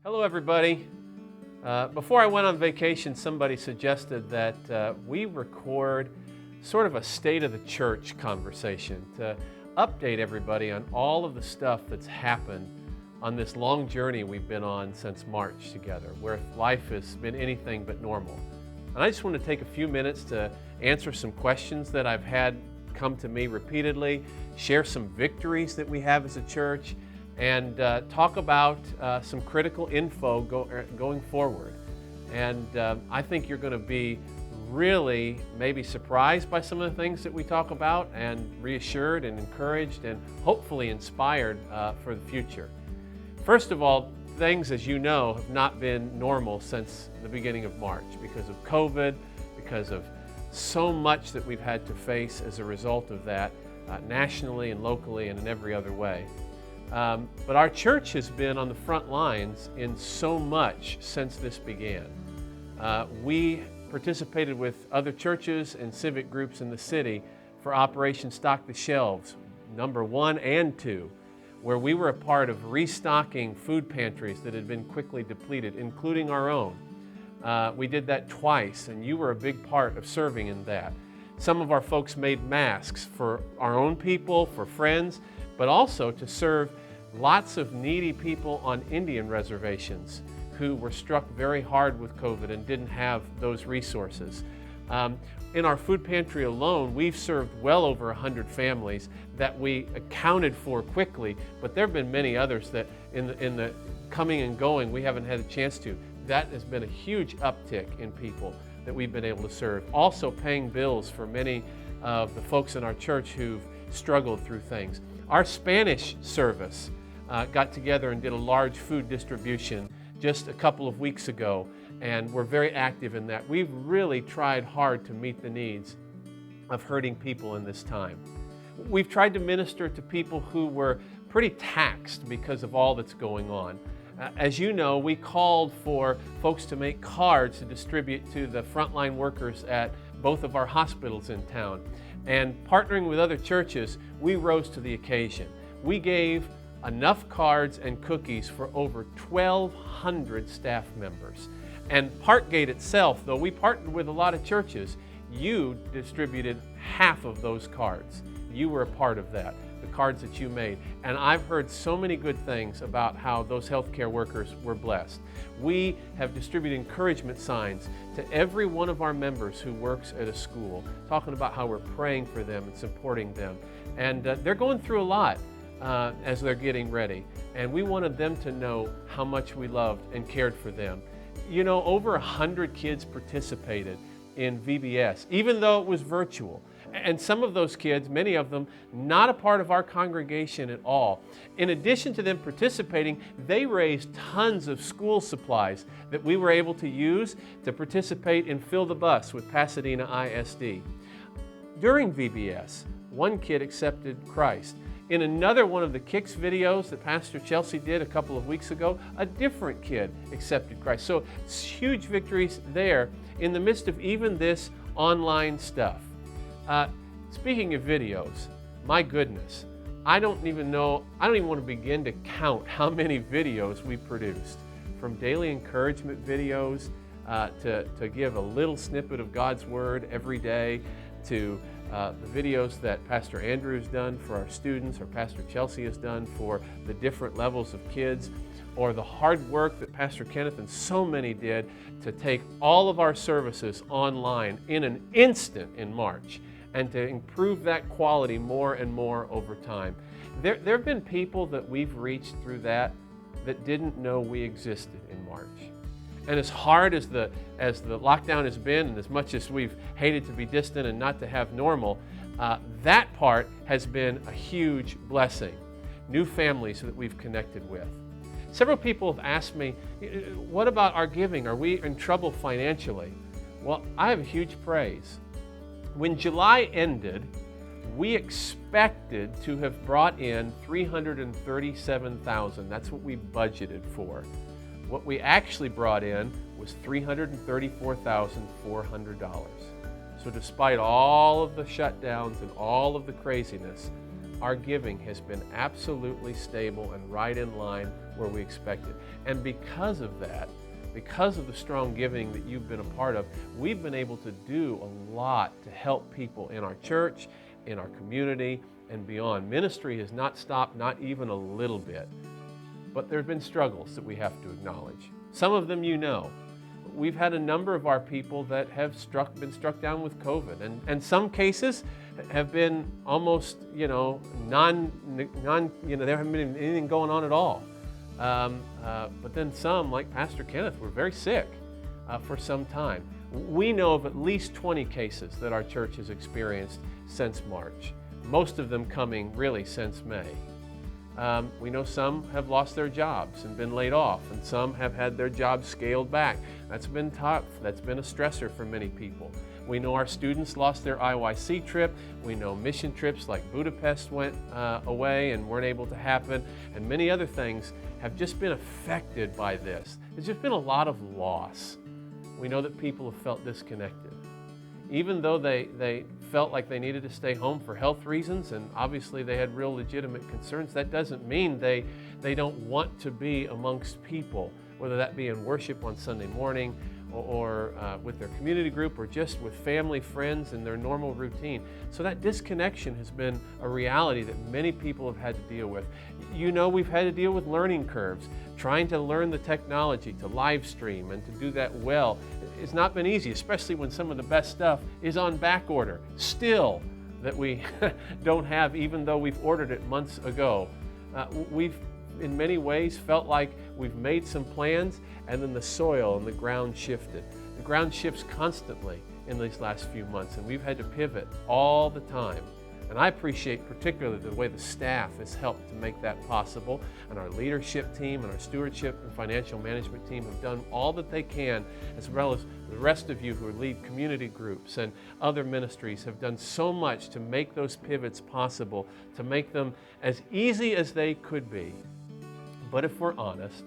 Hello, everybody. Before I went on vacation, somebody suggested that we record sort of a state of the church conversation to update everybody on all of the stuff that's happened on this long journey we've been on since March together, where life has been anything but normal. And I just want to take a few minutes to answer some questions that I've had come to me repeatedly, share some victories that we have as a church, and talk about some critical info going forward. And I think you're going to be really maybe surprised by some of the things that we talk about, and reassured and encouraged and hopefully inspired for the future. First of all, things, as you know, have not been normal since the beginning of March because of COVID, because of so much that we've had to face as a result of that, nationally and locally and in every other way. But our church has been on the front lines in so much since this began. We participated with other churches and civic groups in the city for Operation Stock the Shelves, number 1 and 2, where we were a part of restocking food pantries that had been quickly depleted, including our own. We did that twice, and you were a big part of serving in that. Some of our folks made masks for our own people, for friends, but also to serve lots of needy people on Indian reservations who were struck very hard with COVID and didn't have those resources. In our food pantry alone, we've served well over 100 families that we accounted for quickly, but there have been many others that in the coming and going we haven't had a chance to. That has been a huge uptick in people that we've been able to serve. Also paying bills for many of the folks in our church who've struggled through things. Our Spanish service got together and did a large food distribution just a couple of weeks ago, and we're very active in that. We've really tried hard to meet the needs of hurting people in this time. We've tried to minister to people who were pretty taxed because of all that's going on. As you know, we called for folks to make cards to distribute to the frontline workers at both of our hospitals in town. And partnering with other churches, we rose to the occasion. We gave enough cards and cookies for over 1,200 staff members. And Parkgate itself, though we partnered with a lot of churches, you distributed half of those cards. You were a part of that, the cards that you made. And I've heard so many good things about how those healthcare workers were blessed. We have distributed encouragement signs to every one of our members who works at a school, talking about how we're praying for them and supporting them. And they're going through a lot as they're getting ready. And we wanted them to know how much we loved and cared for them. You know, over 100 kids participated in VBS, even though it was virtual. And some of those kids, many of them, not a part of our congregation at all. In addition to them participating, they raised tons of school supplies that we were able to use to participate in Fill the Bus with Pasadena ISD. During VBS, one kid accepted Christ. In another one of the Kicks videos that Pastor Chelsea did a couple of weeks ago, a different kid accepted Christ. So huge victories there in the midst of even this online stuff. Speaking of videos, my goodness, I don't even want to begin to count how many videos we produced. From daily encouragement videos to give a little snippet of God's Word every day, to the videos that Pastor Andrew has done for our students, or Pastor Chelsea has done for the different levels of kids, or the hard work that Pastor Kenneth and so many did to take all of our services online in an instant in March, and to improve that quality more and more over time. There have been people that we've reached through that didn't know we existed in March. And as hard as the lockdown has been, and as much as we've hated to be distant and not to have normal, that part has been a huge blessing. New families that we've connected with. Several people have asked me, what about our giving? Are we in trouble financially? Well, I have a huge praise. When July ended, we expected to have brought in $337,000. That's what we budgeted for. What we actually brought in was $334,400. So despite all of the shutdowns and all of the craziness, our giving has been absolutely stable and right in line where we expected. And because of that, because of the strong giving that you've been a part of, we've been able to do a lot to help people in our church, in our community, and beyond. Ministry has not stopped, not even a little bit. But there have been struggles that we have to acknowledge. Some of them you know. We've had a number of our people that have been struck down with COVID, and some cases have been almost, there haven't been anything going on at all. But then some, like Pastor Kenneth, were very sick for some time. We know of at least 20 cases that our church has experienced since March, most of them coming really since May. We know some have lost their jobs and been laid off, and some have had their jobs scaled back. That's been tough. That's been a stressor for many people. We know our students lost their IYC trip. We know mission trips like Budapest went away and weren't able to happen, and many other things have just been affected by this. There's just been a lot of loss. We know that people have felt disconnected. Even though they felt like they needed to stay home for health reasons, and obviously they had real legitimate concerns, that doesn't mean they don't want to be amongst people, whether that be in worship on Sunday morning or with their community group or just with family, friends, and their normal routine. So that disconnection has been a reality that many people have had to deal with. You know, we've had to deal with learning curves. Trying to learn the technology to live stream and to do that well, it's not been easy, especially when some of the best stuff is on back order still, that we don't have, even though we've ordered it months ago. We've in many ways felt like we've made some plans, and then the soil and the ground shifted. The ground shifts constantly in these last few months, and we've had to pivot all the time. And I appreciate particularly the way the staff has helped to make that possible, and our leadership team and our stewardship and financial management team have done all that they can, as well as the rest of you who lead community groups and other ministries have done so much to make those pivots possible, to make them as easy as they could be. But if we're honest,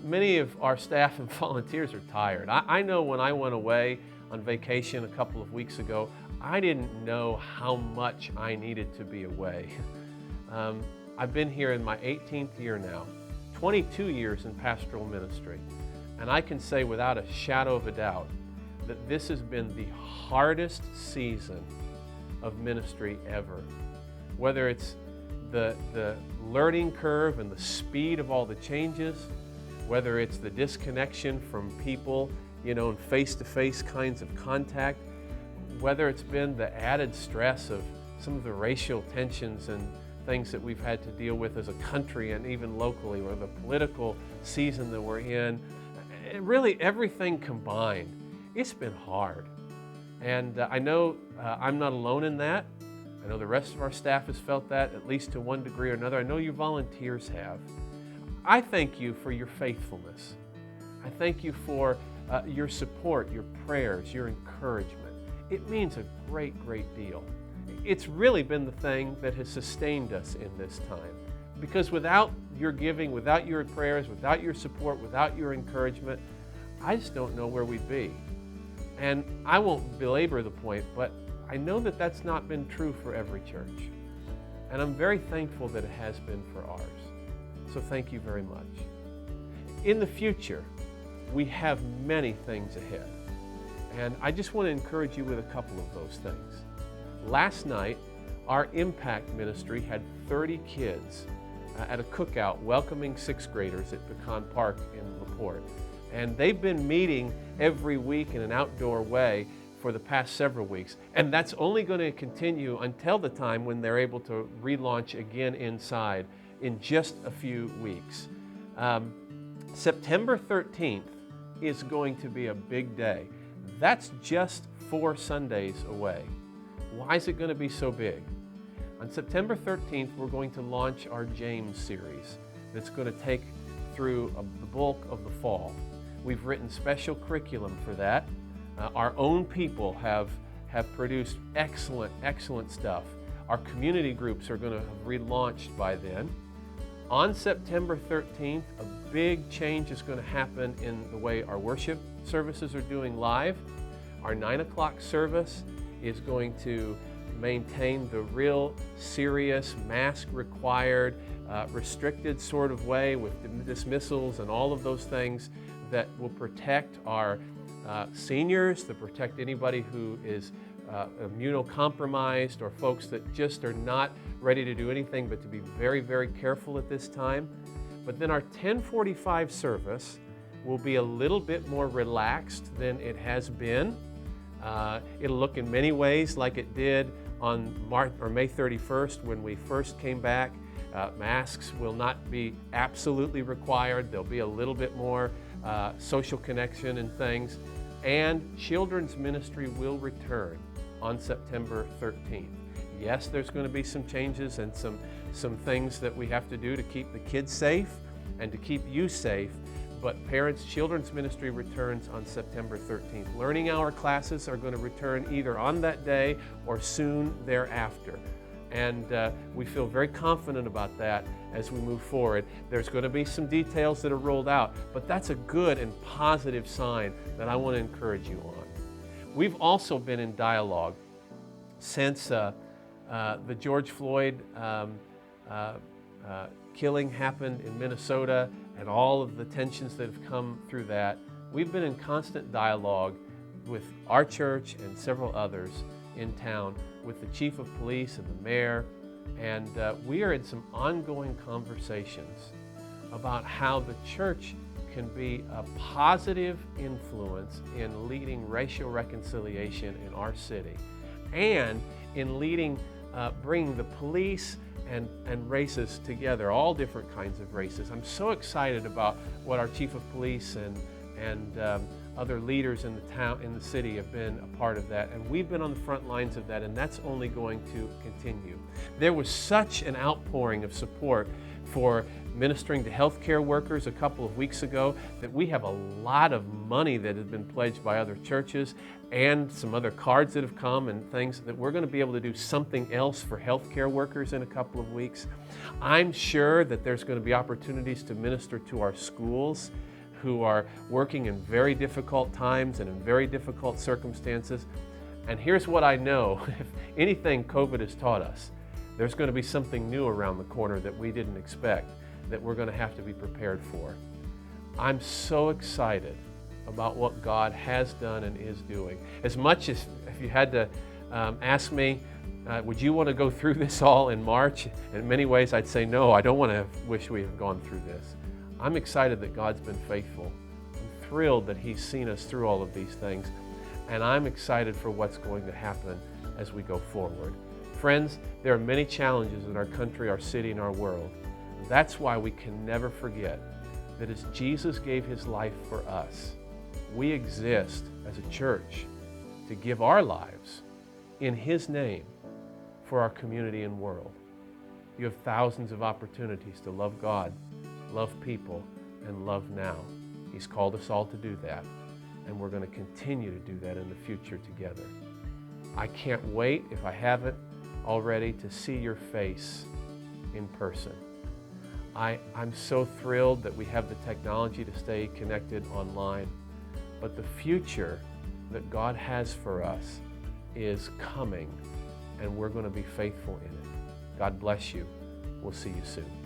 many of our staff and volunteers are tired. I know when I went away on vacation a couple of weeks ago, I didn't know how much I needed to be away. I've been here in my 18th year now, 22 years in pastoral ministry, and I can say without a shadow of a doubt that this has been the hardest season of ministry ever. Whether it's the learning curve and the speed of all the changes, whether it's the disconnection from people, and face-to-face kinds of contact, whether it's been the added stress of some of the racial tensions and things that we've had to deal with as a country and even locally, or the political season that we're in, really everything combined, it's been hard. And I know I'm not alone in that. I know the rest of our staff has felt that, at least to one degree or another. I know you volunteers have. I thank you for your faithfulness. I thank you for your support, your prayers, your encouragement. It means a great, great deal. It's really been the thing that has sustained us in this time. Because without your giving, without your prayers, without your support, without your encouragement, I just don't know where we'd be. And I won't belabor the point, but I know that that's not been true for every church. And I'm very thankful that it has been for ours. So thank you very much. In the future, we have many things ahead. And I just want to encourage you with a couple of those things. Last night, our Impact Ministry had 30 kids at a cookout welcoming sixth graders at Pecan Park in LaPorte. And they've been meeting every week in an outdoor way for the past several weeks. And that's only going to continue until the time when they're able to relaunch again inside in just a few weeks. September 13th is going to be a big day. That's just 4 Sundays away. Why is it going to be so big? On September 13th, we're going to launch our James series that's going to take through the bulk of the fall. We've written special curriculum for that. Our own people have produced excellent stuff. Our community groups are going to have relaunched by then. On September 13th, a big change is going to happen in the way our worship services are doing live. Our 9 o'clock service is going to maintain the real serious, mask-required, restricted sort of way with dismissals and all of those things that will protect our seniors, to protect anybody who is immunocompromised or folks that just are not ready to do anything but to be very, very careful at this time. But then our 10:45 service will be a little bit more relaxed than it has been. It'll look in many ways like it did on May 31st when we first came back. Masks will not be absolutely required. There'll be a little bit more social connection and things. And children's ministry will return on September 13th. Yes, there's going to be some changes and some things that we have to do to keep the kids safe and to keep you safe. But parents, children's ministry returns on September 13th. Learning hour classes are going to return either on that day or soon thereafter. And we feel very confident about that as we move forward. There's going to be some details that are rolled out, but that's a good and positive sign that I want to encourage you on. We've also been in dialogue since the George Floyd killing happened in Minnesota and all of the tensions that have come through that. We've been in constant dialogue with our church and several others in town, with the chief of police and the mayor, and we are in some ongoing conversations about how the church can be a positive influence in leading racial reconciliation in our city and in leading, bringing the police and races together, all different kinds of races. I'm so excited about what our chief of police and other leaders in the town, in the city, have been a part of that, and we've been on the front lines of that, and that's only going to continue. There was such an outpouring of support for ministering to healthcare workers a couple of weeks ago that we have a lot of money that has been pledged by other churches and some other cards that have come and things that we're going to be able to do something else for healthcare workers in a couple of weeks. I'm sure that there's going to be opportunities to minister to our schools who are working in very difficult times and in very difficult circumstances. And here's what I know, if anything COVID has taught us, there's going to be something new around the corner that we didn't expect, that we're going to have to be prepared for. I'm so excited about what God has done and is doing. As much as if you had to ask me, would you want to go through this all in March? In many ways, I'd say no, I don't want to wish we had gone through this. I'm excited that God's been faithful. I'm thrilled that He's seen us through all of these things, and I'm excited for what's going to happen as we go forward. Friends, there are many challenges in our country, our city, and our world. That's why we can never forget that as Jesus gave His life for us, we exist as a church to give our lives in His name for our community and world. You have thousands of opportunities to love God, love people, and love now. He's called us all to do that, and we're going to continue to do that in the future together. I can't wait, if I haven't already, to see your face in person. I'm so thrilled that we have the technology to stay connected online, but the future that God has for us is coming, and we're going to be faithful in it. God bless you. We'll see you soon.